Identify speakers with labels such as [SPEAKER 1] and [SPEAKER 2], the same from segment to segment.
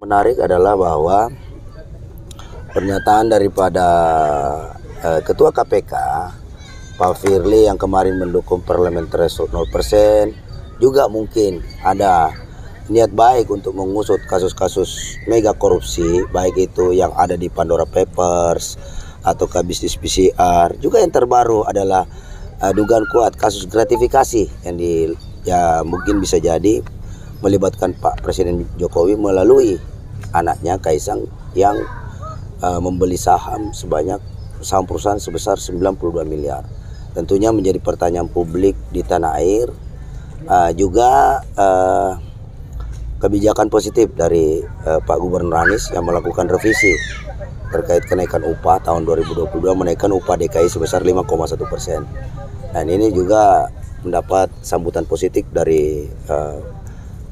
[SPEAKER 1] Menarik adalah bahwa pernyataan daripada Ketua KPK Pak Firly yang kemarin mendukung parliament threshold 0%, juga mungkin ada niat baik untuk mengusut kasus-kasus mega korupsi, baik itu yang ada di Pandora Papers atau bisnis PCR. Juga yang terbaru adalah dugaan kuat kasus gratifikasi yang mungkin bisa jadi melibatkan Pak Presiden Jokowi melalui anaknya Kaisang yang membeli saham perusahaan sebesar 92 miliar. Tentunya menjadi pertanyaan publik di tanah air. Juga kebijakan positif dari Pak Gubernur Anies yang melakukan revisi terkait kenaikan upah tahun 2022, menaikkan upah DKI sebesar 5,1%. Dan ini juga mendapat sambutan positif dari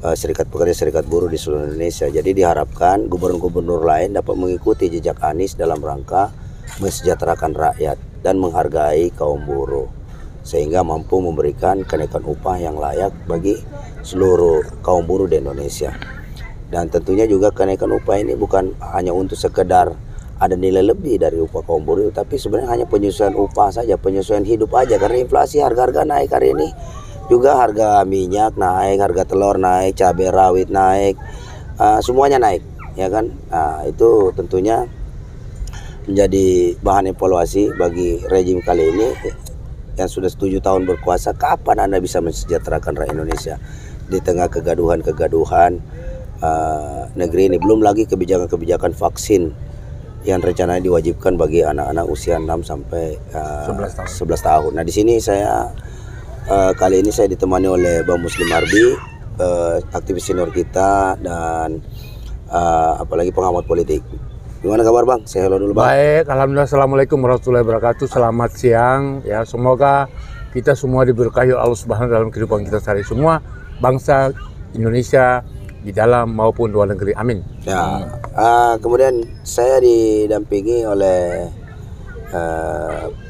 [SPEAKER 1] serikat pekerja, serikat buruh di seluruh Indonesia. Jadi diharapkan gubernur-gubernur lain dapat mengikuti jejak Anies dalam rangka mensejahterakan rakyat dan menghargai kaum buruh, sehingga mampu memberikan kenaikan upah yang layak bagi seluruh kaum buruh di Indonesia. Dan tentunya juga kenaikan upah ini bukan hanya untuk sekedar ada nilai lebih dari upah kaum buruh, tapi sebenarnya hanya penyesuaian upah saja, penyesuaian hidup aja, karena inflasi, harga-harga naik hari ini. Juga harga minyak naik, harga telur naik, cabai rawit naik, semuanya naik, ya kan? Itu tentunya menjadi bahan evaluasi bagi rejim kali ini yang sudah 7 tahun berkuasa. Kapan Anda bisa mensejahterakan rakyat Indonesia di tengah kegaduhan negeri ini? Belum lagi kebijakan-kebijakan vaksin yang rencananya diwajibkan bagi anak-anak usia 6 sampai 11 tahun. Nah, di sini saya kali ini saya ditemani oleh Bang Muslim Arbi, aktivis senior kita dan apalagi pengamat politik. Gimana kabar Bang? Saya halo dulu Bang.
[SPEAKER 2] Baik, alhamdulillah. Assalamualaikum warahmatullahi wabarakatuh. Selamat siang. Ya, semoga kita semua diberkahi Allah Subhanahu dalam kehidupan kita sehari, semua bangsa Indonesia di dalam maupun luar negeri. Amin.
[SPEAKER 1] Ya. Kemudian saya didampingi oleh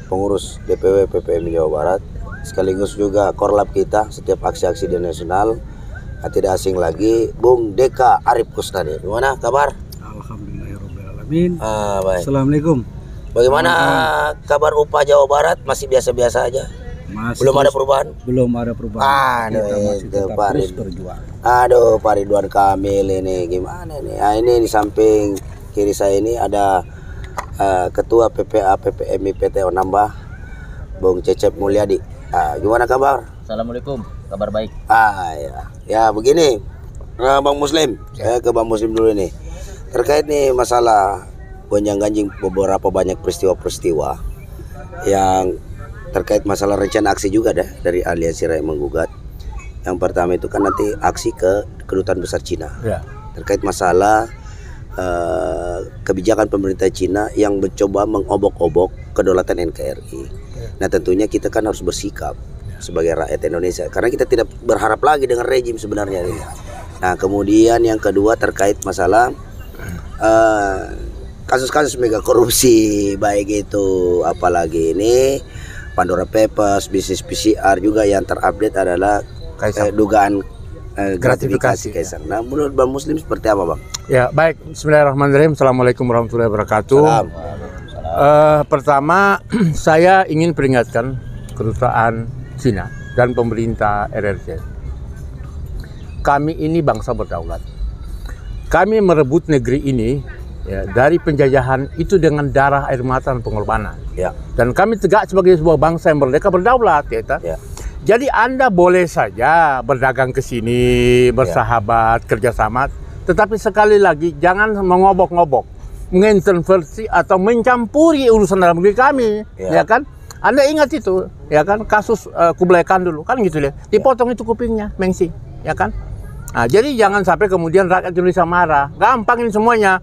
[SPEAKER 1] pengurus DPW PPM Jawa Barat, sekaligus juga korlap kita setiap aksi-aksi di nasional, tidak asing lagi Bung Deka Arif Kusnadi. Gimana kabar?
[SPEAKER 3] Alhamdulillahirobbilalamin.
[SPEAKER 1] Baik.
[SPEAKER 3] Assalamualaikum.
[SPEAKER 1] Bagaimana kabar upah Jawa Barat? Masih biasa-biasa aja? Belum ada perubahan?
[SPEAKER 3] Belum ada perubahan.
[SPEAKER 1] Kita
[SPEAKER 3] masih tetap terus berjuang.
[SPEAKER 1] Aduh, Pak Ridwan Kamil ini gimana nih? Ini di samping kiri saya ini ada Ketua PPA PPMI PT Onambah, Bung Cecep Mulyadi. Gimana kabar?
[SPEAKER 4] Assalamualaikum, kabar baik.
[SPEAKER 1] Ya begini, Bang Muslim, saya ke Bang Muslim dulu nih. Terkait nih masalah gonjang-ganjing beberapa banyak peristiwa-peristiwa yang terkait masalah rencana aksi juga dari Aliansi Rakyat Menggugat. Yang pertama itu kan nanti aksi ke Kedutaan Besar Cina, ya, terkait masalah kebijakan pemerintah Cina yang mencoba mengobok-obok kedaulatan NKRI. Nah, tentunya kita kan harus bersikap sebagai rakyat Indonesia, karena kita tidak berharap lagi dengan rejim sebenarnya ini. Nah, kemudian yang kedua terkait masalah kasus-kasus mega korupsi, baik itu apalagi ini Pandora Papers, bisnis PCR, juga yang terupdate adalah dugaan gratifikasi Kaisang. Nah, menurut Bang Muslim seperti apa Bang?
[SPEAKER 2] Ya, baik. Bismillahirrahmanirrahim. Assalamualaikum warahmatullahi wabarakatuh. Pertama, saya ingin peringatkan kedutaan Cina dan pemerintah RRC. Kami ini bangsa berdaulat. Kami merebut negeri ini ya, dari penjajahan itu dengan darah, air mata, dan pengorbanan. Ya. Dan kami tegak sebagai sebuah bangsa yang merdeka berdaulat. Ya. Jadi Anda boleh saja berdagang ke sini, bersahabat, kerjasama, tetapi sekali lagi jangan mengobok-ngobok, mengintervensi atau mencampuri urusan dalam negeri kami, ya kan? Anda ingat itu, ya kan? Kasus Kublai Khan dulu, kan gitu ya? Dipotong itu kupingnya, Mengsi, ya kan? Nah, jadi jangan sampai kemudian rakyat Indonesia marah. Gampang ini semuanya.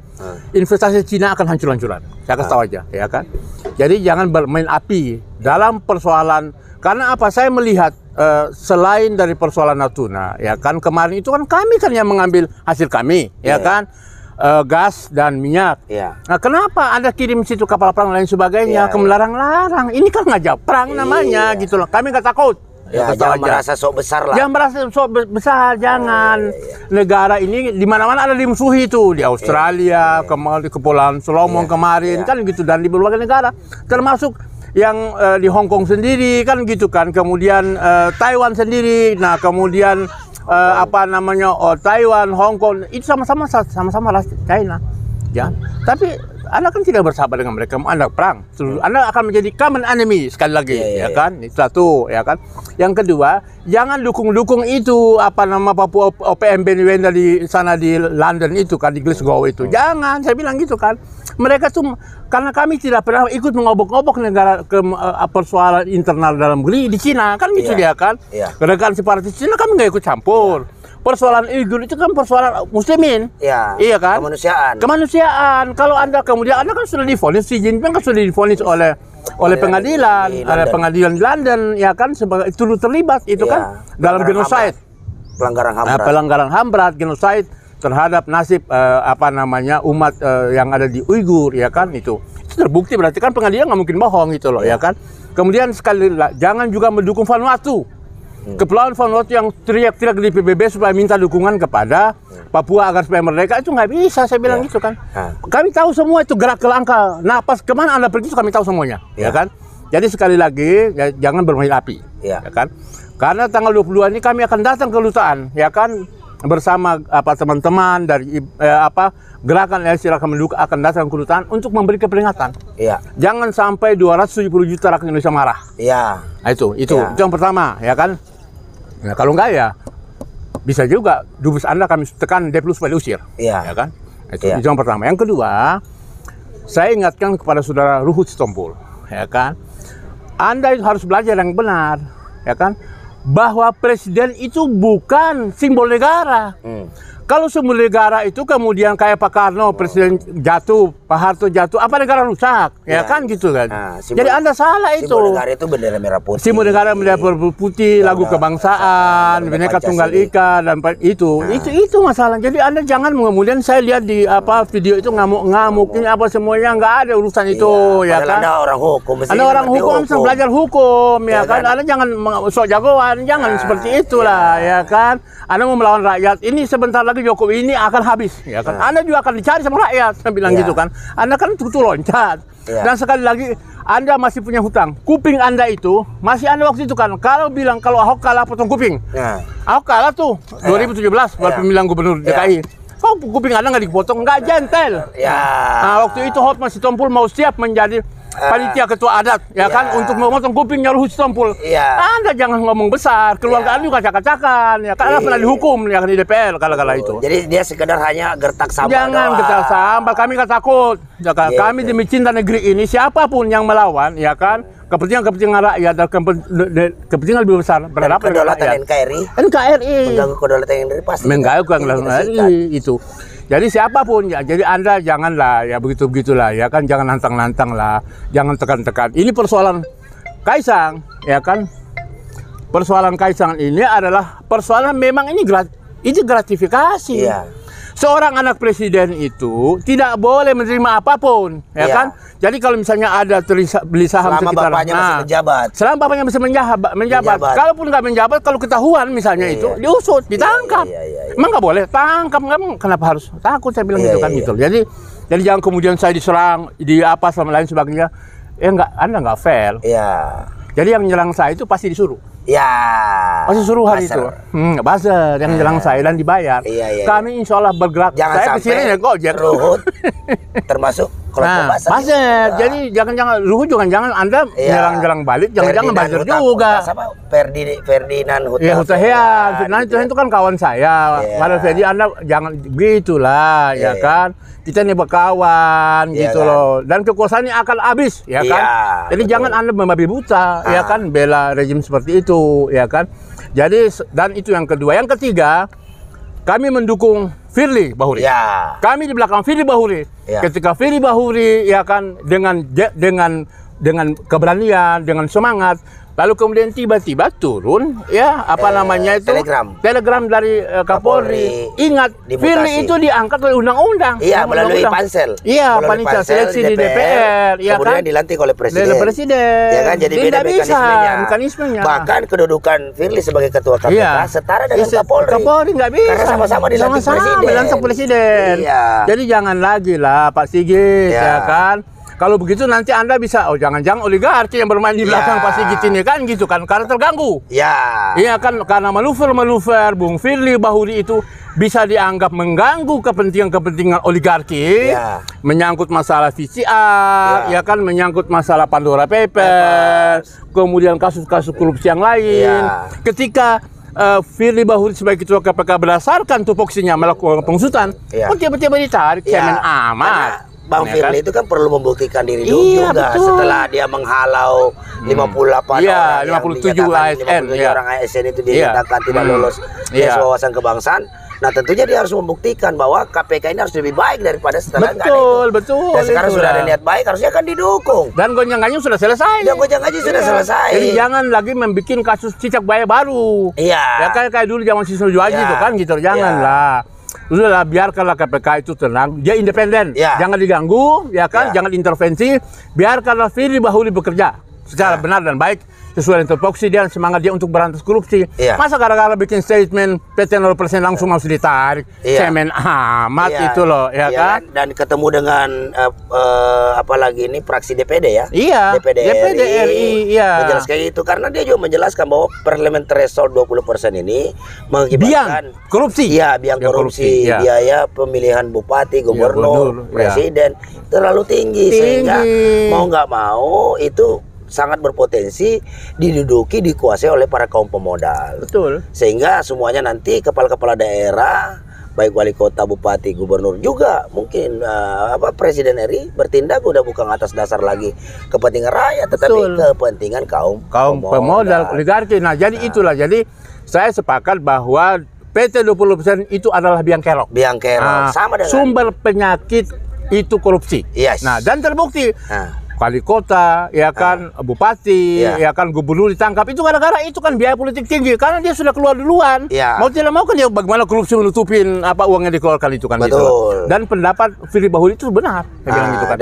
[SPEAKER 2] Investasi Cina akan hancur-hancuran. Saya kasih tahu aja, ya kan? Jadi jangan bermain api dalam persoalan. Karena apa? Saya melihat selain dari persoalan Natuna, ya kan, kemarin itu kan kami kan yang mengambil hasil kami, ya kan, gas dan minyak. Nah, kenapa Anda kirim situ kapal perang dan lain sebagainya ke melarang-larang? Ini kan ngajak perang namanya, gitu loh. Kami nggak takut.
[SPEAKER 1] Ya, jangan merasa sok besar lah.
[SPEAKER 2] Jangan merasa sok besar, jangan. Negara ini di mana-mana ada dimusuhi itu, di Australia, kemarin di Kepulauan Solomon kemarin kan gitu, dan di berbagai negara, termasuk yang di Hong Kong sendiri kan gitu kan, kemudian Taiwan sendiri, nah kemudian Taiwan, Hong Kong itu sama-sama China, ya. Tapi Anda kan tidak bersahabat dengan mereka, Anda perang. Anda akan menjadi common enemy sekali lagi, ya kan? Itu satu, ya kan? Yang kedua, jangan dukung itu Papua OPM Benuenda di sana di London itu kan, di Glasgow itu. Jangan, saya bilang gitu kan. Mereka tuh karena kami tidak pernah ikut mengobok-obok negara ke persoalan internal dalam negeri di Cina kan gitu dia kan. Gerakan separatis Cina kami nggak ikut campur. Persoalan Uyghur itu kan persoalan muslimin. Iya kan? Kemanusiaan. Kalau Anda kemudian Anda kan sudah divonis, Xi Jinping kan sudah divonis oleh pengadilan, pengadilan di London, ya kan, sebagai turut terlibat itu kan dalam genosid. Pelanggaran HAM berat, genosid terhadap nasib umat yang ada di Uyghur, ya kan, itu terbukti, berarti kan pengadilan nggak mungkin bohong gitu loh, ya kan. Kemudian sekali jangan juga mendukung Vanuatu. Kepulauan Vanuatu yang teriak-teriak di PBB supaya minta dukungan kepada Papua agar supaya merdeka, itu nggak bisa, saya bilang gitu kan. Kami tahu semua itu gerak kelangka. Nah, pas kemana Anda pergi itu kami tahu semuanya, ya kan. Jadi sekali lagi ya, jangan bermain api, ya kan. Karena tanggal 22 ini kami akan datang ke kedutaan, ya kan, bersama teman-teman dari gerakan LC akan datang ke kedutaan untuk memberi peringatan. Jangan sampai 270 juta rakyat Indonesia marah. Nah, itu yang pertama, ya kan. Nah, kalau enggak ya bisa juga dubes Anda kami tekan D+ supaya diusir, ya kan. Itu yang pertama. Yang kedua, saya ingatkan kepada saudara Ruhut Sitompul, ya kan. Anda harus belajar yang benar, ya kan, bahwa presiden itu bukan simbol negara. Kalau simbol negara itu kemudian kayak Pak Karno, presiden jatuh, Pak Harto jatuh, apa negara rusak, ya kan gitu kan. Jadi Anda salah itu.
[SPEAKER 1] Simbol negara itu bendera merah putih.
[SPEAKER 2] Simbol negara bendera putih, lagu kebangsaan, Bhinneka Tunggal Ika, dan itu masalah. Jadi Anda jangan kemudian saya lihat di video itu ngamuk-ngamuk, ini apa semuanya, nggak ada urusan itu, ya kan.
[SPEAKER 1] Anda orang hukum,
[SPEAKER 2] Anda orang hukum, harus belajar hukum, ya kan. Anda jangan sok jagoan, jangan seperti itulah, ya kan. Anda mau melawan rakyat, ini sebentar lagi Jokowi ini akan habis, ya kan. Anda juga akan dicari sama rakyat, saya bilang gitu kan. Anda kan tutu loncat. Dan sekali lagi, Anda masih punya hutang. Kuping Anda itu, masih Anda waktu itu kan, kalau bilang kalau Ahok kalah potong kuping. Ahok kalah tuh, 2017, pemilihan gubernur DKI. Kok kuping Anda nggak dipotong? Nggak gentle. Nah, waktu itu Hotman Sitompul mau siap menjadi panitia ketua adat, ya kan, untuk memotong kupingnya Ruhut Sitompul. Anda jangan ngomong besar, keluarga Anda juga cakak-cakan, ya kan. Anda pernah dihukum, ya kan, di DPR kala-kala itu.
[SPEAKER 1] Jadi dia sekedar hanya gertak sambal.
[SPEAKER 2] Jangan gertak sambal, kami nggak takut, ya kan. Kami demi cinta negeri ini, siapapun yang melawan, ya kan, kepentingan rakyat dan kepentingan lebih besar berhadapan dengan rakyat. NKRI
[SPEAKER 1] mengganggu kedaulatan NKRI pasti.
[SPEAKER 2] Mengganggu kedaulatan NKRI itu. Jadi siapapun ya, jadi Anda janganlah ya begitulah, ya kan, jangan nantang-nantang lah, jangan tekan-tekan. Ini persoalan Kaisang, ya kan. Persoalan Kaisang ini adalah persoalan memang ini gratifikasi. Seorang anak presiden itu tidak boleh menerima apapun, ya kan. Jadi kalau misalnya ada beli saham
[SPEAKER 1] selama
[SPEAKER 2] sekitar,
[SPEAKER 1] bapaknya masih menjabat.
[SPEAKER 2] Selama bapaknya masih menjabat. Kalaupun nggak menjabat, kalau ketahuan misalnya itu diusut, ditangkap. Emang nggak boleh tangkap, kenapa harus takut? Saya bilang gitu kan gitu. Jadi jangan kemudian saya diserang, sama lain sebagainya. Anda nggak fair. Jadi yang menyerang saya itu pasti disuruh. Pasti suruhan itu. Buzzer yang menyerang saya dan dibayar. Kami insya Allah bergerak.
[SPEAKER 1] Jangan
[SPEAKER 2] saya
[SPEAKER 1] sampai
[SPEAKER 2] kesini ya Gojek.
[SPEAKER 1] Ruhut termasuk kelompok
[SPEAKER 2] buzzer. Jadi jangan Ruhut jangan Anda menyerang balik, jangan buzzer juga.
[SPEAKER 1] Ferdinand
[SPEAKER 2] Hutahian. Ferdinand itu kan kawan saya. Padahal jadi Anda jangan begitulah, ya kan. Kita ini berkawan gitu loh, dan kekuasaannya akan habis, ya kan. Jadi jangan Anda membabi buta, ya kan, bela rejim seperti itu, ya kan. Jadi dan itu yang kedua. Yang ketiga, kami mendukung Firly Bahuri. Kami di belakang Firly Bahuri. Ketika Firly Bahuri, ya kan, dengan keberanian, dengan semangat Lalu kemudian tiba-tiba turun ya namanya itu telegram dari Kapolri. Ingat, Firly itu diangkat oleh undang-undang.
[SPEAKER 1] Iya, melalui pansel.
[SPEAKER 2] Iya, panitia seleksi di DPR. Ya
[SPEAKER 1] kemudian
[SPEAKER 2] kan?
[SPEAKER 1] dilantik oleh presiden.
[SPEAKER 2] Ya
[SPEAKER 1] kan, jadi beda mekanismenya. Bahkan kedudukan Firly sebagai ketua KPK setara dengan Kapolri.
[SPEAKER 2] Nggak bisa.
[SPEAKER 1] Karena sama-sama dilantik
[SPEAKER 2] presiden.
[SPEAKER 1] Iya.
[SPEAKER 2] Jadi jangan lagi lah Pak Sigit, ya kan? Kalau begitu nanti Anda bisa, jangan-jangan oligarki yang bermain di belakang Pak Sigit ini kan gitu kan, karena terganggu. Iya kan, karena manuver-manuver Bung Firly Bahuri itu bisa dianggap mengganggu kepentingan oligarki, menyangkut masalah VCR, ya kan, menyangkut masalah Pandora Papers, kemudian kasus-kasus korupsi yang lain. Ketika Firly Bahuri sebagai ketua KPK berdasarkan tupoksinya melakukan pengusutan, tiba-tiba ditarik, cemen amat.
[SPEAKER 1] Bang Firly itu kan perlu membuktikan diri dulu juga setelah dia menghalau 58 orang
[SPEAKER 2] 57 ASN,
[SPEAKER 1] orang ASN itu dinyatakan tidak lolos tes wawasan kebangsaan. Nah tentunya dia harus membuktikan bahwa KPK ini harus lebih baik daripada setelah
[SPEAKER 2] betul.
[SPEAKER 1] Dan sekarang sudah ada niat baik, harusnya kan didukung.
[SPEAKER 2] Dan gonjang-ganjing sudah selesai.
[SPEAKER 1] Selesai.
[SPEAKER 2] Jadi jangan lagi membuat kasus cicak buaya baru. Ya kayak dulu zaman Sisno Juaji itu kan gitu, janganlah. Udahlah, biarkanlah KPK itu tenang, dia independen, jangan diganggu, ya kan, jangan intervensi, biarkanlah Firly Bahuri bekerja secara benar dan baik sesuai dengan tupoksi dia dan semangat dia untuk berantas korupsi. Masa gara-gara bikin statement PT 0% langsung harus ditarik, cemen amat itu loh, ya kan?
[SPEAKER 1] Dan ketemu dengan apalagi ini fraksi DPD ya?
[SPEAKER 2] DPD RI,
[SPEAKER 1] menjelaskan itu karena dia juga menjelaskan bahwa parliament threshold 20% ini mengakibatkan
[SPEAKER 2] korupsi.
[SPEAKER 1] Biang korupsi, biaya pemilihan bupati, gubernur, presiden terlalu tinggi. Sehingga mau nggak mau itu sangat berpotensi dikuasai oleh para kaum pemodal.
[SPEAKER 2] Betul.
[SPEAKER 1] Sehingga semuanya nanti kepala-kepala daerah, baik wali kota, bupati, gubernur juga mungkin presiden RI bertindak udah bukan atas dasar lagi kepentingan rakyat, tetapi kepentingan kaum
[SPEAKER 2] pemodal oligarki. Nah, jadi itulah. Jadi saya sepakat bahwa PT 20% itu adalah biang kerok.
[SPEAKER 1] Sama dengan
[SPEAKER 2] sumber penyakit itu korupsi. Nah, dan terbukti. Wali kota, ya kan, bupati, ya kan, gubernur ditangkap itu gara-gara itu kan biaya politik tinggi karena dia sudah keluar duluan. Mau tidak mau kan dia bagaimana korupsi menutupin uang yang dikeluarkan itu kan. Gitu. Dan pendapat Firly Bahuri itu benar, saya bilang gitu kan.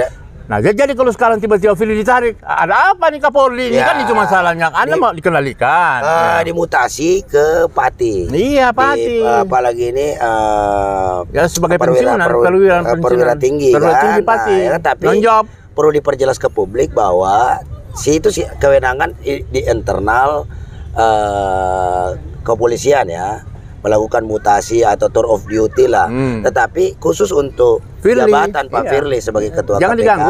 [SPEAKER 2] Nah, jadi kalau sekarang tiba-tiba Firly ditarik, ada apa nih Kapolri? Ini kan itu masalahnya. Anda mau dikendalikan.
[SPEAKER 1] Dimutasi ke Pati.
[SPEAKER 2] Iya, Pati.
[SPEAKER 1] Apalagi ini
[SPEAKER 2] sebagai perwira tinggi
[SPEAKER 1] kan.
[SPEAKER 2] Pati.
[SPEAKER 1] Tapi
[SPEAKER 2] non-job.
[SPEAKER 1] Perlu diperjelas ke publik bahwa kewenangan di internal kepolisian ya, melakukan mutasi atau tour of duty lah. Tetapi khusus untuk jabatan Pak Firly sebagai ketua KPK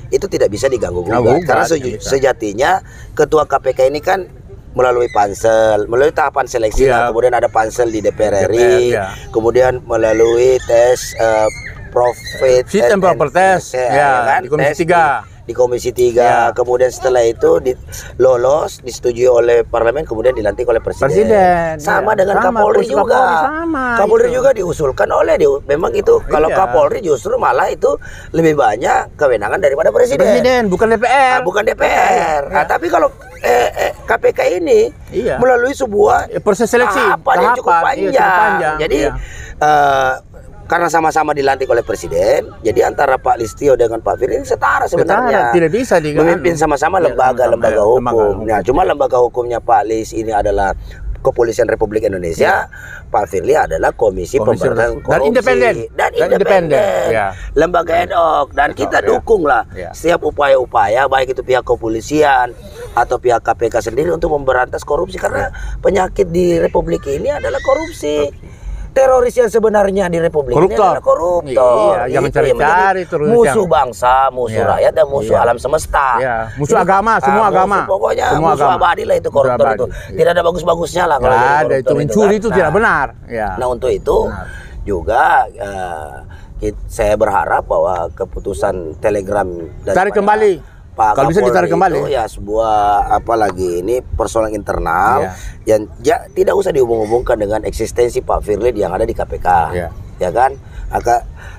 [SPEAKER 1] itu tidak bisa diganggu gugat karena sejatinya ketua KPK ini kan melalui pansel, melalui tahapan seleksi, kemudian ada pansel di DPR RI, kemudian melalui tes profit
[SPEAKER 2] fit and proper test kan? Di Komisi 3.
[SPEAKER 1] Di Komisi 3, kemudian setelah itu lolos, disetujui oleh parlemen, kemudian dilantik oleh presiden. Sama dengan Kapolri juga. Kapolri juga diusulkan memang itu kalau Kapolri justru malah itu lebih banyak kewenangan daripada presiden.
[SPEAKER 2] Bukan DPR.
[SPEAKER 1] Nah, tapi kalau KPK ini melalui sebuah
[SPEAKER 2] proses seleksi
[SPEAKER 1] yang cukup panjang. Jadi karena sama-sama dilantik oleh presiden, jadi antara Pak Listio dengan Pak Firly ini setara sebenarnya.
[SPEAKER 2] Tidak bisa
[SPEAKER 1] memimpin sama-sama lembaga hukum. Nah, cuma lembaga hukumnya Pak Lis ini adalah Kepolisian Republik Indonesia, Pak Firly adalah Komisi Pemberantasan Korupsi dan independen. Lembaga ad hoc, dan kita dukunglah setiap upaya-upaya baik itu pihak kepolisian atau pihak KPK sendiri untuk memberantas korupsi karena penyakit di Republik ini adalah korupsi. Teroris yang sebenarnya di Republik ini adalah koruptor.
[SPEAKER 2] Yang mencari-cari terus
[SPEAKER 1] musuh bangsa, musuh rakyat, dan musuh alam semesta.
[SPEAKER 2] Musuh agama, semua agama.
[SPEAKER 1] Pokoknya musuh abadi lah itu koruptor itu. Tidak ada bagus-bagusnya lah kalau
[SPEAKER 2] ada itu mencuri itu tidak benar.
[SPEAKER 1] Nah, untuk itu juga saya berharap bahwa keputusan telegram
[SPEAKER 2] tarik kembali. Kalau bisa ditarik kembali
[SPEAKER 1] itu ya sebuah apalagi ini persoalan internal yang tidak usah dihubung-hubungkan dengan eksistensi Pak Firly yang ada di KPK. Ya kan?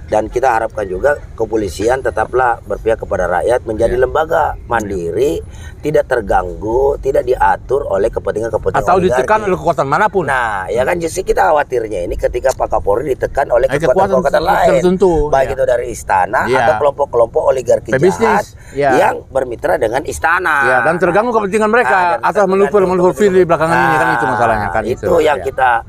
[SPEAKER 1] Dan kita harapkan juga kepolisian tetaplah berpihak kepada rakyat, menjadi lembaga mandiri, tidak terganggu, tidak diatur oleh kepentingan-kepentingan
[SPEAKER 2] atau ditekan oleh kekuatan manapun.
[SPEAKER 1] Nah, ya kan justru kita khawatirnya ini ketika Pak Kapolri ditekan oleh kekuatan-kekuatan lain,
[SPEAKER 2] tertentu,
[SPEAKER 1] baik itu dari istana atau kelompok-kelompok oligarki jahat yang bermitra dengan istana.
[SPEAKER 2] Dan terganggu kepentingan mereka atau menumpur Firly belakangan ini kan itu masalahnya kan.
[SPEAKER 1] Itu yang kita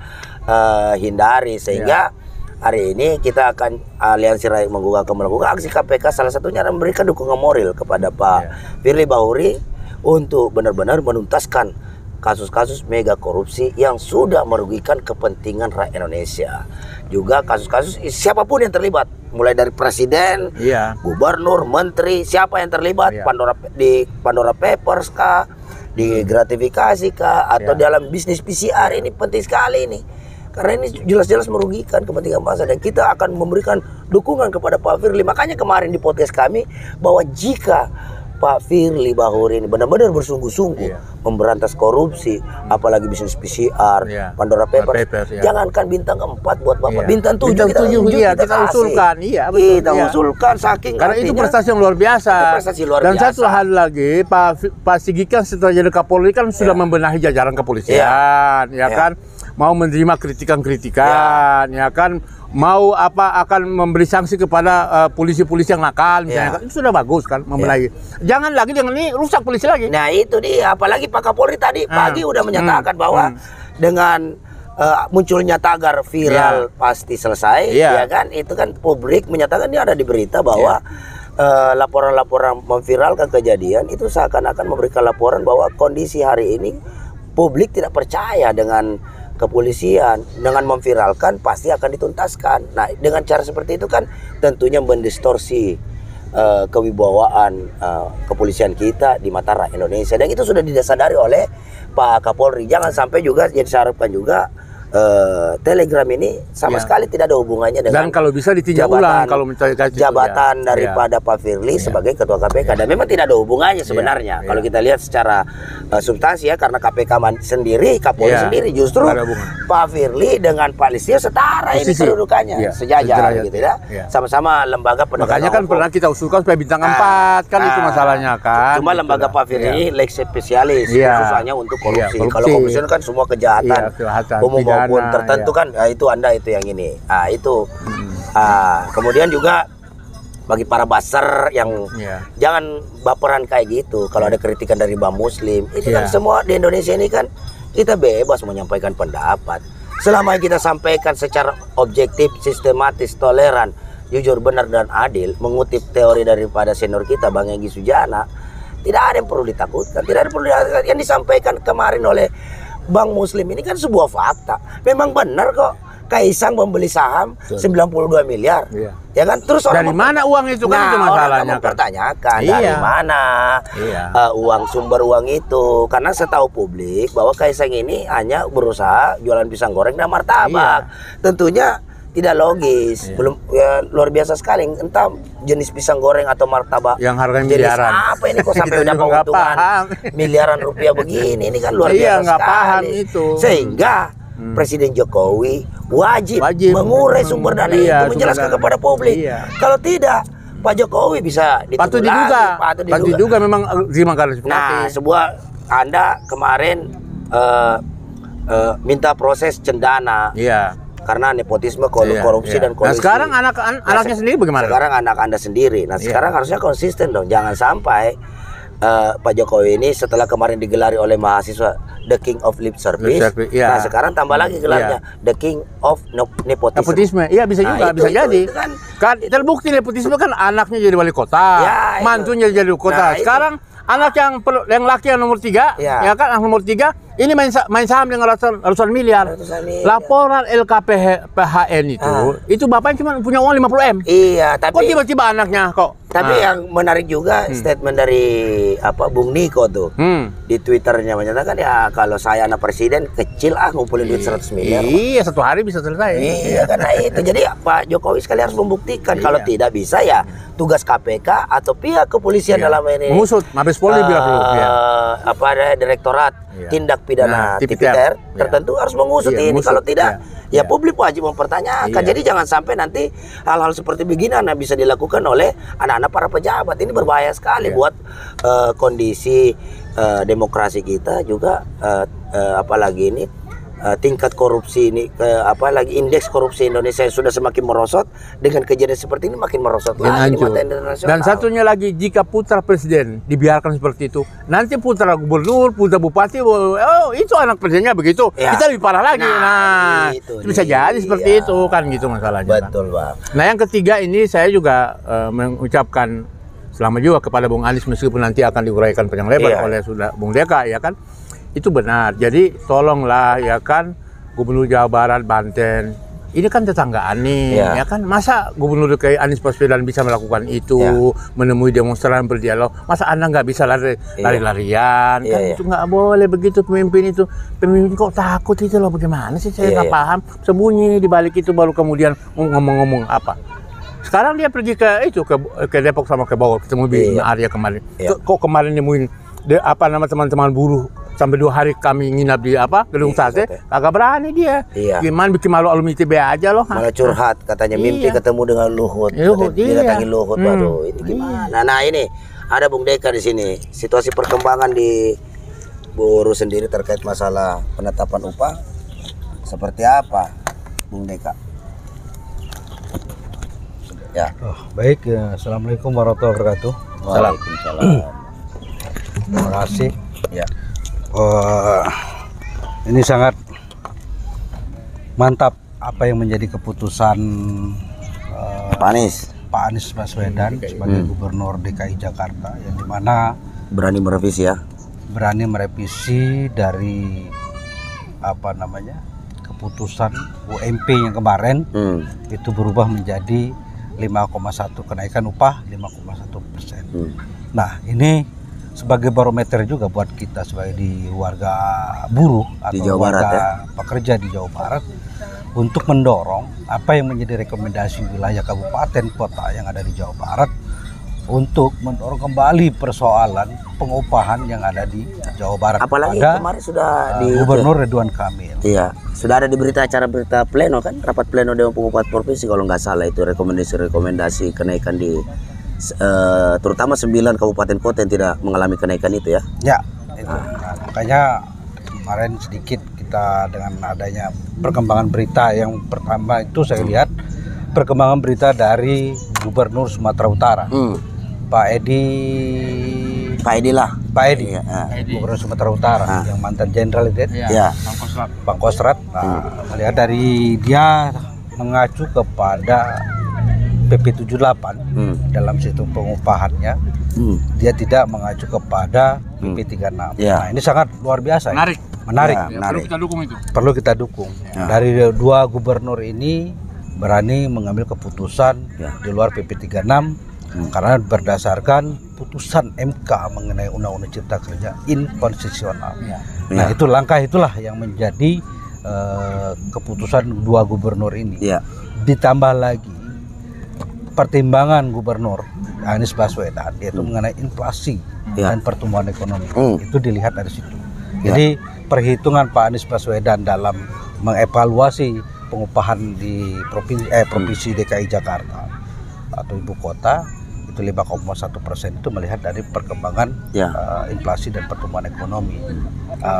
[SPEAKER 1] hindari sehingga hari ini kita akan Aliansi Rakyat melakukan aksi KPK, salah satunya memberikan dukungan moral kepada Pak Firly Bahuri untuk benar-benar menuntaskan kasus-kasus mega korupsi yang sudah merugikan kepentingan rakyat Indonesia. Juga kasus-kasus siapapun yang terlibat, mulai dari presiden, gubernur, menteri, siapa yang terlibat, di Pandora Papers kah, di gratifikasi kah, atau dalam bisnis PCR, ini penting sekali ini. Karena ini jelas-jelas merugikan kepentingan bangsa dan kita akan memberikan dukungan kepada Pak Firly. Makanya kemarin di podcast kami bahwa jika Pak Firly Bahuri ini benar-benar bersungguh-sungguh memberantas korupsi, apalagi bisnis PCR, Pandora Papers, jangankan bintang 4 buat Bapak, bintang 7 kita usulkan. Kita usulkan saking
[SPEAKER 2] karena itu prestasi yang luar biasa. Dan satu hal lagi, Pak Sigit kan setelah jadi Kapolri kan sudah membenahi jajaran kepolisian, kan? Mau menerima kritikan-kritikan, kan, mau akan memberi sanksi kepada polisi-polisi yang nakal, misalnya, kan? Itu sudah bagus kan, membenahi. Jangan lagi dengan ini rusak polisi lagi.
[SPEAKER 1] Nah itu dia, apalagi Pak Kapolri tadi pagi udah menyatakan bahwa dengan munculnya tagar viral pasti selesai, ya kan? Itu kan publik menyatakan, ini ada di berita bahwa laporan-laporan memviralkan kejadian itu seakan-akan memberikan laporan bahwa kondisi hari ini publik tidak percaya dengan kepolisian, dengan memviralkan pasti akan dituntaskan. Nah, dengan cara seperti itu kan tentunya mendistorsi kewibawaan kepolisian kita di mata rakyat Indonesia, dan itu sudah disadari oleh Pak Kapolri. Jangan sampai juga yang diharapkan juga Telegram ini sama sekali tidak ada hubungannya dengan,
[SPEAKER 2] dan kalau bisa ditinjau ulang kalau
[SPEAKER 1] jabatan daripada Pak Firly sebagai ketua KPK, dan memang tidak ada hubungannya sebenarnya. Kalau kita lihat secara substansi, ya, karena KPK sendiri, Kapolri sendiri, justru Pak Firly dengan Pak Listio setara ini kedudukannya, sejajar gitu ya, sama-sama lembaga penegakan
[SPEAKER 2] makanya kan
[SPEAKER 1] hukum.
[SPEAKER 2] Pernah kita usulkan supaya bintang 4 kan itu masalahnya kan.
[SPEAKER 1] Cuma lembaga Pak Firly lex spesialis khususnya untuk korupsi. Kalau korupsi kan semua kejahatan umum maupun tertentu kan, itu Anda itu yang ini. Itu. Kemudian juga bagi para buzzer yang jangan baperan kayak gitu. Kalau ada kritikan dari Bang Muslim, itu kan semua di Indonesia ini kan kita bebas menyampaikan pendapat. Selama yang kita sampaikan secara objektif, sistematis, toleran, jujur, benar dan adil, mengutip teori daripada senior kita Bang Egy Sujana, tidak ada yang perlu ditakutkan. Tidak ada yang perlu ditakutkan. Yang disampaikan kemarin oleh Bang Muslim ini kan sebuah fakta. Memang benar kok Kaisang membeli saham 92 miliar. Ya kan? Terus
[SPEAKER 2] dari mana uang itu kan, itu masalahnya kan.
[SPEAKER 1] Pertanyakan dari mana sumber uang itu. Karena setahu publik bahwa Kaisang ini hanya berusaha jualan pisang goreng dan martabak. Tentunya tidak logis, belum luar biasa sekali. Entah jenis pisang goreng atau martabak
[SPEAKER 2] yang harganya miliaran.
[SPEAKER 1] Apa ini kok sampai udah keuntungan miliaran rupiah begini? Ini kan luar biasa sekali.
[SPEAKER 2] Paham itu.
[SPEAKER 1] Sehingga Presiden Jokowi wajib mengurai sumber dana itu, menjelaskan kepada publik. Kalau tidak, Pak Jokowi bisa dituduh lagi.
[SPEAKER 2] Patut diduga memang terima kasih.
[SPEAKER 1] Nah, Anda kemarin minta proses cendana. Karena nepotisme, korupsi dan kolusi.
[SPEAKER 2] Nah, sekarang anaknya sendiri bagaimana?
[SPEAKER 1] Sekarang anak Anda sendiri. Nah, sekarang harusnya konsisten dong. Jangan sampai Pak Jokowi ini setelah kemarin digelari oleh mahasiswa The King of Lip Service. Nah, sekarang tambah lagi gelarnya The King of Nepotisme.
[SPEAKER 2] Iya, bisa juga, bisa jadi. Kan terbukti nepotisme kan anaknya jadi wali kota, mantunya jadi wali kota. Sekarang anak yang laki yang nomor 3, ya kan, nomor 3 ini main saham dengan ratusan miliar. Laporan LKPHN itu bapaknya cuma punya uang 50 M.
[SPEAKER 1] Iya, tapi
[SPEAKER 2] kok tiba-tiba anaknya kok.
[SPEAKER 1] Tapi yang menarik juga statement dari Bung Niko tuh di Twitternya menyatakan, ya kalau saya anak presiden kecil ngumpulin duit 100 miliar.
[SPEAKER 2] Iya, satu hari bisa selesai.
[SPEAKER 1] Iya, karena itu. Jadi Pak Jokowi sekali harus membuktikan. Kalau tidak bisa, ya tugas KPK atau pihak kepolisian dalam ini
[SPEAKER 2] mengusut. Mabes Polri bilang dulu.
[SPEAKER 1] Direktorat tindak pidana tipiter tertentu harus mengusut ini. Kalau tidak, publik wajib mempertanyakan. Jadi jangan sampai nanti hal-hal seperti begini bisa dilakukan oleh anak-anak para pejabat. Ini berbahaya sekali buat kondisi demokrasi kita juga, apalagi ini tingkat korupsi ini, apalagi indeks korupsi Indonesia yang sudah semakin merosot, dengan kejadian seperti ini makin merosot lagi di mata internasional.
[SPEAKER 2] Dan satunya lagi, jika putra presiden dibiarkan seperti itu, nanti putra gubernur, putra bupati, itu anak presidennya begitu, kita lebih parah lagi. Itu bisa jadi seperti itu kan, gitu masalahnya.
[SPEAKER 1] Betul, Bang.
[SPEAKER 2] Nah, yang ketiga ini saya juga mengucapkan selamat juga kepada Bung Anies, meskipun nanti akan diuraikan panjang lebar oleh sudah Bung Deka, ya kan. Itu benar. Jadi tolonglah, ya kan, Gubernur Jawa Barat, Banten, ini kan tetanggaan nih, ya kan. Masa Gubernur DKI Anies Baswedan bisa melakukan itu, menemui demonstran, berdialog. Masa Anda nggak bisa lari-larian? Kan itu nggak boleh begitu pemimpin itu. Pemimpin kok takut itu loh, bagaimana sih? Saya nggak paham. Sembunyi di balik itu, baru kemudian ngomong-ngomong apa. Sekarang dia pergi ke Depok sama ke Bogor, ketemu di area kemarin. Kok kemarin nemuin teman-teman buruh sampai 2 hari kami nginap di gedung sate, kagak berani dia. Gimana bikin malu alumni TB aja loh.
[SPEAKER 1] Malah curhat katanya mimpi ketemu dengan Luhut. Didatangi Luhut, waduh ini gimana? Nah, ini ada Bung Deka di sini. Situasi perkembangan di buruh sendiri terkait masalah penetapan upah seperti apa, Bung Deka? Ya.
[SPEAKER 3] Baik, assalamualaikum warahmatullahi wabarakatuh.
[SPEAKER 1] Waalaikumsalam.
[SPEAKER 3] Terima kasih.
[SPEAKER 1] Ya.
[SPEAKER 3] Ini sangat mantap apa yang menjadi keputusan
[SPEAKER 1] Pak
[SPEAKER 3] Anies Baswedan sebagai Gubernur DKI Jakarta, yang dimana
[SPEAKER 1] berani merevisi dari keputusan UMP yang kemarin itu berubah menjadi 5,1, kenaikan upah 5,1%. Nah, ini sebagai barometer juga buat kita sebagai warga buruh atau di Jawa Barat,
[SPEAKER 3] pekerja di Jawa Barat, untuk mendorong apa yang menjadi rekomendasi wilayah kabupaten kota yang ada di Jawa Barat untuk mendorong kembali persoalan pengupahan yang ada di Jawa Barat.
[SPEAKER 1] Apalagi kemarin sudah di
[SPEAKER 3] Gubernur Ridwan Kamil.
[SPEAKER 1] Iya, sudah ada di acara berita pleno kan, rapat pleno Dewan Pengupahan Provinsi kalau nggak salah, itu rekomendasi kenaikan di terutama 9 kabupaten kota yang tidak mengalami kenaikan itu ya.
[SPEAKER 3] Ya, itu. Nah, makanya kemarin sedikit kita dengan adanya perkembangan berita yang pertama itu saya lihat perkembangan berita dari Gubernur Sumatera Utara, Pak Edi, Gubernur Sumatera Utara yang mantan jenderal itu ya, Bang Kostrat. Nah, melihat dari dia mengacu kepada PP 78 dalam sistem pengupahannya, dia tidak mengacu kepada PP 36. Nah, ini sangat luar biasa. Menarik. Perlu kita dukung. Dari 2 gubernur ini berani mengambil keputusan di luar PP 36 karena berdasarkan putusan MK mengenai Undang-Undang Cipta Kerja inkonstitusional. Nah, itu langkah itulah yang menjadi keputusan 2 gubernur ini. Ditambah lagi pertimbangan Gubernur Anies Baswedan, yaitu mengenai inflasi dan pertumbuhan ekonomi, itu dilihat dari situ. Jadi perhitungan Pak Anies Baswedan dalam mengevaluasi pengupahan di provinsi DKI Jakarta atau ibu kota itu 5,1% itu melihat dari perkembangan inflasi dan pertumbuhan ekonomi.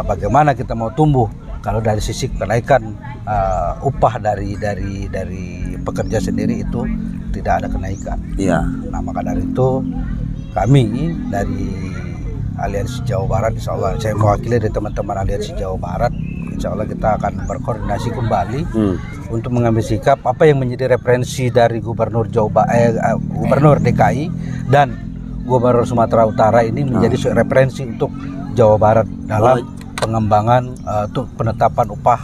[SPEAKER 3] Bagaimana kita mau tumbuh kalau dari sisi kenaikan upah dari pekerja sendiri itu tidak ada kenaikan. Nah, maka dari itu kami dari Aliansi Jawa Barat, insya Allah saya mewakili dari teman-teman Aliansi Jawa Barat, insya Allah kita akan berkoordinasi kembali untuk mengambil sikap apa yang menjadi referensi dari Gubernur Gubernur DKI dan Gubernur Sumatera Utara ini menjadi referensi untuk Jawa Barat dalam pengembangan untuk penetapan upah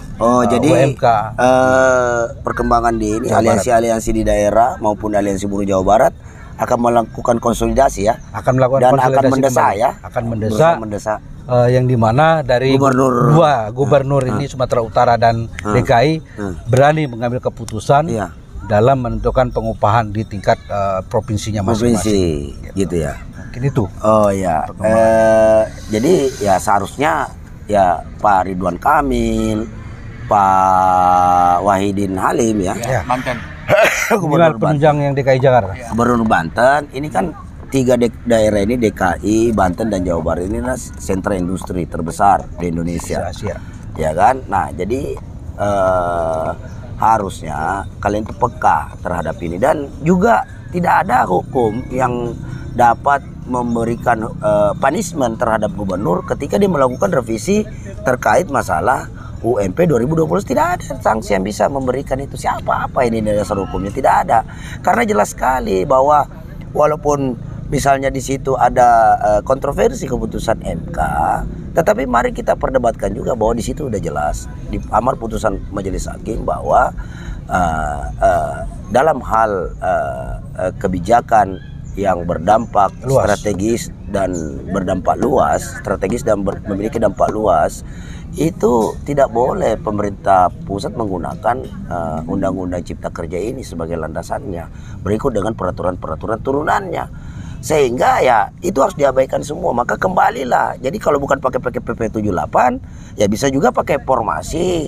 [SPEAKER 1] jadi
[SPEAKER 3] UMK.
[SPEAKER 1] Perkembangan di ini aliansi-aliansi di daerah maupun aliansi buruh Jawa Barat akan melakukan konsolidasi ya,
[SPEAKER 3] akan melakukan
[SPEAKER 1] dan
[SPEAKER 3] konsolidasi
[SPEAKER 1] akan mendesak
[SPEAKER 3] kembali.
[SPEAKER 1] ya,
[SPEAKER 3] akan mendesak yang dimana dari dua gubernur ini Sumatera Utara dan DKI berani mengambil keputusan dalam menentukan pengupahan di tingkat provinsinya masing-masing
[SPEAKER 1] gitu ya.
[SPEAKER 3] Mungkin itu.
[SPEAKER 1] Jadi ya seharusnya ya Pak Ridwan Kamil, Pak Wahidin Halim ya.
[SPEAKER 2] Banten.
[SPEAKER 3] Gubernur penunjang yang DKI Jakarta.
[SPEAKER 1] Gubernur Banten ini kan tiga daerah ini, DKI, Banten dan Jawa Barat ini adalah sentra industri terbesar di Indonesia.
[SPEAKER 3] Asia.
[SPEAKER 1] Ya kan? Nah, jadi harusnya kalian itu peka terhadap ini, dan juga tidak ada hukum yang dapat memberikan punishment terhadap gubernur ketika dia melakukan revisi terkait masalah UMP 2020. Tidak ada sanksi yang bisa memberikan itu. Siapa apa ini dasar hukumnya? Tidak ada. Karena jelas sekali bahwa walaupun misalnya di situ ada kontroversi keputusan MK, tetapi mari kita perdebatkan juga bahwa di situ udah jelas di amar putusan majelis hakim bahwa dalam hal kebijakan yang berdampak strategis dan berdampak luas, memiliki dampak luas, itu tidak boleh pemerintah pusat menggunakan undang-undang cipta kerja ini sebagai landasannya, berikut dengan peraturan-peraturan turunannya. Sehingga ya itu harus diabaikan semua. Maka kembalilah. Jadi kalau bukan pakai PP 78, ya bisa juga pakai formasi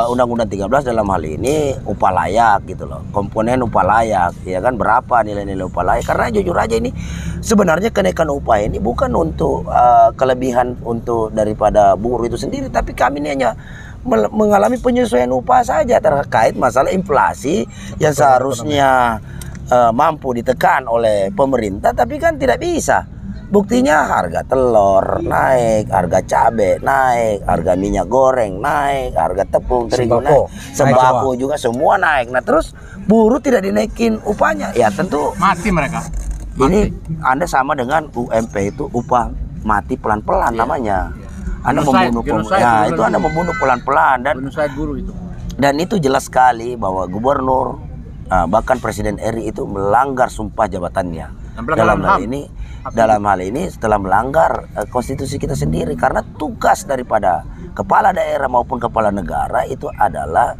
[SPEAKER 1] Undang-Undang 13 dalam hal ini upah layak gitu loh. Komponen upah layak, ya kan, berapa nilai-nilai upah layak. Karena jujur aja ini sebenarnya kenaikan upah ini bukan untuk kelebihan untuk daripada buruh itu sendiri, tapi kami ini hanya mengalami penyesuaian upah saja terkait masalah inflasi yang seharusnya mampu ditekan oleh pemerintah, tapi kan tidak bisa. Buktinya harga telur naik, harga cabai naik, harga minyak goreng naik, harga tepung terigu naik, sembako juga semua naik. Nah terus buruh tidak dinaikin upahnya, ya tentu
[SPEAKER 2] Mati mereka.
[SPEAKER 1] ini Anda sama dengan UMP itu upah mati pelan-pelan namanya. Anda membunuh ya itu Anda membunuh pelan-pelan, dan itu jelas sekali bahwa gubernur bahkan Presiden RI itu melanggar sumpah jabatannya dalam hal ini setelah melanggar konstitusi kita sendiri, karena tugas daripada kepala daerah maupun kepala negara itu adalah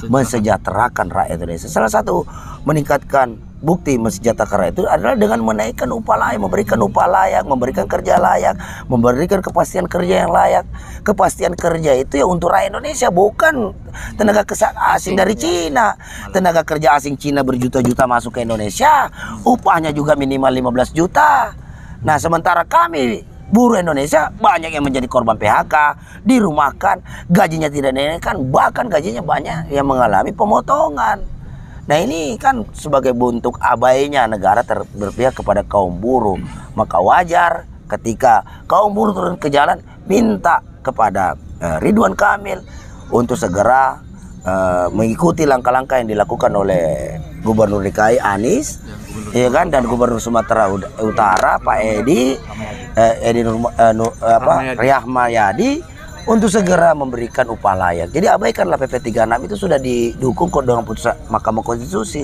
[SPEAKER 1] mensejahterakan rakyat Indonesia. Salah satu meningkatkan bukti mensejahterakan itu adalah dengan menaikkan upah layak, memberikan upah layak, memberikan kerja layak, memberikan kepastian kerja yang layak. Kepastian kerja itu ya untuk rakyat Indonesia, bukan tenaga kerja asing dari Cina. Tenaga kerja asing Cina berjuta-juta masuk ke Indonesia, upahnya juga minimal 15 juta. Nah, sementara kami buruh Indonesia banyak yang menjadi korban PHK, dirumahkan, gajinya tidak dinaikkan, bahkan gajinya banyak yang mengalami pemotongan. Nah ini kan sebagai bentuk abainya negara berpihak kepada kaum buruh. Maka wajar ketika kaum buruh turun ke jalan minta kepada Ridwan Kamil untuk segera mengikuti langkah-langkah yang dilakukan oleh Gubernur DKI Anies, ya kan, dan Gubernur Sumatera Utara Pak Edi Rahmayadi untuk segera memberikan upah layak. Jadi abaikanlah PP 36 itu sudah didukung kok dengan putusan Mahkamah Konstitusi.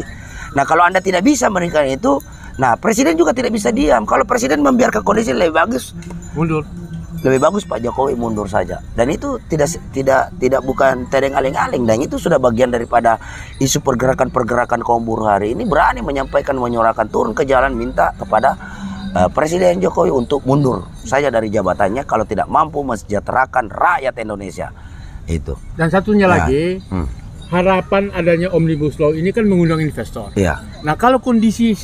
[SPEAKER 1] Nah kalau Anda tidak bisa memberikan itu, nah Presiden juga tidak bisa diam. Kalau Presiden membiarkan kondisi lebih bagus mundur. Lebih bagus Pak Jokowi mundur saja. Dan itu tidak bukan tereng aling-aling, dan itu sudah bagian daripada isu pergerakan kaum buruh hari ini, berani menyampaikan, menyuarakan, turun ke jalan minta kepada Presiden Jokowi untuk mundur saja dari jabatannya kalau tidak mampu mensejahterakan rakyat Indonesia. Itu.
[SPEAKER 2] Dan satunya lagi, harapan adanya Omnibus Law ini kan mengundang investor.
[SPEAKER 1] Ya.
[SPEAKER 2] Nah, kalau kondisi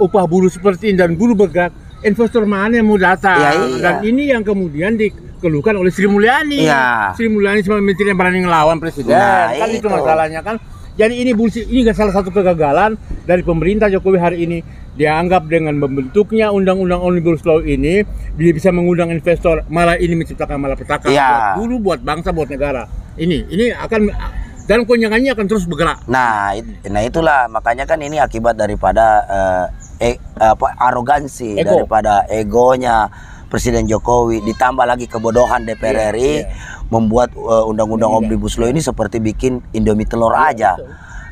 [SPEAKER 2] upah buruh seperti ini dan buruh bergerak, investor mana yang mau datang?
[SPEAKER 1] Ya, iya.
[SPEAKER 2] Dan ini yang kemudian dikeluhkan oleh Sri Mulyani.
[SPEAKER 1] Ya.
[SPEAKER 2] Sri Mulyani sebagai menteri yang berani ngelawan presiden.
[SPEAKER 1] Nah,
[SPEAKER 2] kan itu masalahnya kan. Jadi ini bullshit, ini salah satu kegagalan dari pemerintah Jokowi hari ini. Dianggap dengan membentuknya undang-undang Omnibus Law ini, dia bisa mengundang investor, malah ini menciptakan malapetaka buat buruh, buat bangsa, buat negara. Ini akan dalam konjangannya akan terus bergerak.
[SPEAKER 1] Nah itulah makanya kan ini akibat daripada arogansi, daripada egonya Presiden Jokowi, ditambah lagi kebodohan DPR RI, membuat undang-undang Omnibus Law ini seperti bikin Indomie telur aja.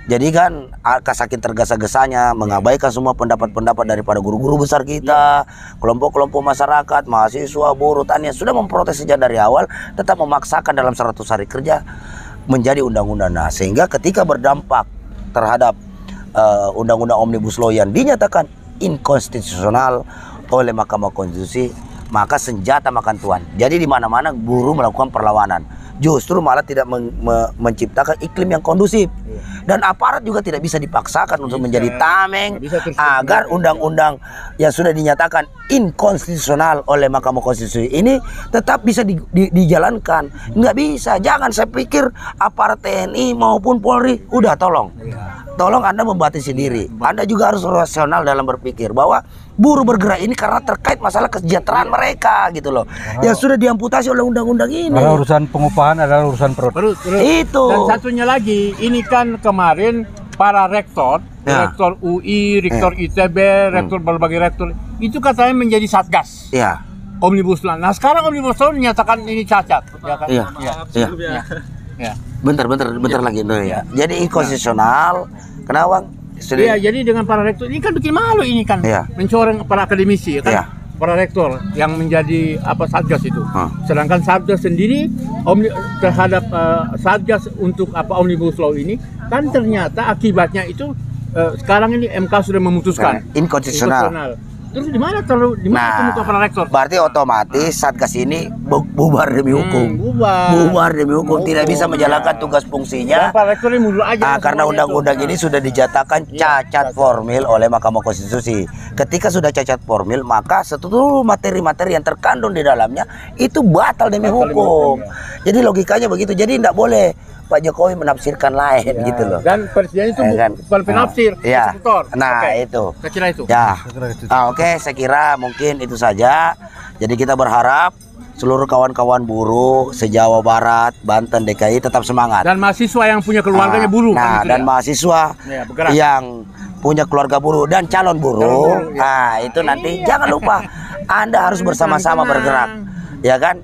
[SPEAKER 1] Jadi kan saking tergesa-gesanya mengabaikan semua pendapat-pendapat daripada guru-guru besar kita, kelompok-kelompok masyarakat, mahasiswa, buruh, tani yang sudah memprotes sejak dari awal, tetap memaksakan dalam 100 hari kerja menjadi undang-undang. Nah, sehingga ketika berdampak terhadap undang-undang Omnibus Law yang dinyatakan inkonstitusional oleh Mahkamah Konstitusi, maka senjata makan tuan. Jadi di mana-mana buruh melakukan perlawanan. Justru malah tidak menciptakan iklim yang kondusif. Dan aparat juga tidak bisa dipaksakan untuk menjadi tameng agar undang-undang yang sudah dinyatakan inkonstitusional oleh Mahkamah Konstitusi ini tetap bisa dijalankan. Nggak bisa. Jangan saya pikir aparat TNI maupun Polri, udah tolong Anda membatasi diri. Anda juga harus rasional dalam berpikir bahwa buruh bergerak ini karena terkait masalah kesejahteraan mereka gitu loh. Yang sudah diamputasi oleh undang-undang ini.
[SPEAKER 3] Karena urusan pengupahan adalah urusan perut.
[SPEAKER 1] Itu.
[SPEAKER 2] Dan satunya lagi, ini kan kemarin para rektor, rektor UI, rektor ITB, rektor berbagai rektor, itu katanya menjadi satgas.
[SPEAKER 1] Iya.
[SPEAKER 2] Omnibus Law. Nah sekarang Omnibus Law dinyatakan ini cacat, ya kan?
[SPEAKER 1] Iya.
[SPEAKER 2] Ya.
[SPEAKER 1] Bentar lagi ya. Jadi inkonstitusional. Kenapa?
[SPEAKER 2] Iya, jadi dengan para rektor ini kan bikin malu ini kan, mencoreng para akademisi ya kan, para rektor yang menjadi satgas itu. Sedangkan satgas sendiri terhadap satgas untuk Omnibus Law ini kan ternyata akibatnya itu sekarang ini MK sudah memutuskan
[SPEAKER 1] inkonstitusional.
[SPEAKER 2] Terus di mana temukan para rektor?
[SPEAKER 1] Berarti otomatis satgas ini bubar demi hukum. Bubar demi hukum, tidak bisa menjalankan tugas fungsinya.
[SPEAKER 2] Para rektor ini mundur aja.
[SPEAKER 1] Karena undang-undang ini sudah dijatakan cacat formil oleh Mahkamah Konstitusi. Ketika sudah cacat formil, maka seluruh materi-materi yang terkandung di dalamnya itu batal demi hukum. Jadi logikanya begitu. Jadi tidak boleh Pak Jokowi menafsirkan lain gitu loh.
[SPEAKER 2] Dan presiden itu bukan penafsir, eksekutor.
[SPEAKER 1] Itu.
[SPEAKER 2] Saya kira itu.
[SPEAKER 1] Ya. Oke, saya kira mungkin itu saja. Jadi kita berharap seluruh kawan-kawan buruh se-Jawa Barat, Banten, DKI tetap semangat.
[SPEAKER 2] Dan mahasiswa yang punya keluarganya buruh.
[SPEAKER 1] Dan mahasiswa yang punya keluarga buruh dan calon buruh. Itu nanti jangan lupa Anda harus bersama-sama bergerak. Ya kan?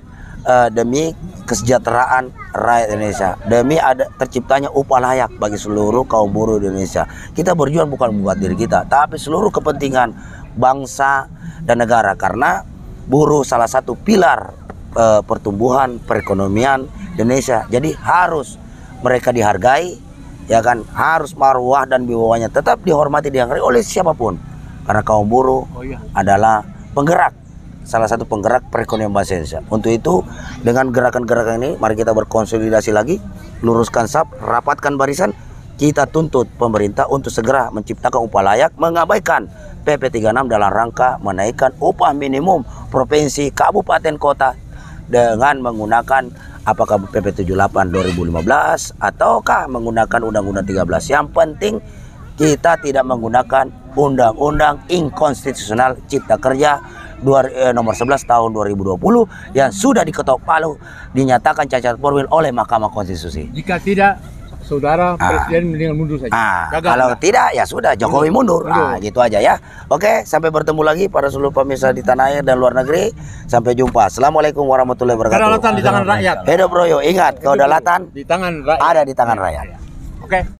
[SPEAKER 1] Demi kesejahteraan rakyat Indonesia, demi ada terciptanya upah layak bagi seluruh kaum buruh di Indonesia. Kita berjuang bukan buat diri kita, tapi seluruh kepentingan bangsa dan negara, karena buruh salah satu pilar pertumbuhan perekonomian Indonesia. Jadi harus mereka dihargai, ya kan, harus marwah dan wibawanya tetap dihormati, dihargai oleh siapapun, karena kaum buruh adalah penggerak, salah satu penggerak perekonomian bangsa Indonesia. Untuk itu, dengan gerakan-gerakan ini, mari kita berkonsolidasi lagi, luruskan saf, rapatkan barisan, kita tuntut pemerintah untuk segera menciptakan upah layak, mengabaikan PP 36 dalam rangka menaikkan upah minimum provinsi, kabupaten, kota dengan menggunakan apakah PP 78 2015 ataukah menggunakan Undang-Undang 13. Yang penting kita tidak menggunakan Undang-Undang inkonstitusional Cipta Kerja nomor 11 tahun 2020 yang sudah diketok palu dinyatakan cacat formil oleh Mahkamah Konstitusi.
[SPEAKER 2] Jika tidak, saudara presiden mendingan mundur saja.
[SPEAKER 1] Kalau tidak, ya sudah, Jokowi mundur. Gitu aja ya. Oke, sampai bertemu lagi para seluruh pemirsa di tanah air dan luar negeri. Sampai jumpa. Assalamualaikum warahmatullahi wabarakatuh.
[SPEAKER 2] Kedaulatan di tangan rakyat.
[SPEAKER 1] Hidup Royo, ingat kedaulatan
[SPEAKER 2] di tangan rakyat.
[SPEAKER 1] Ada di tangan rakyat.
[SPEAKER 2] Oke.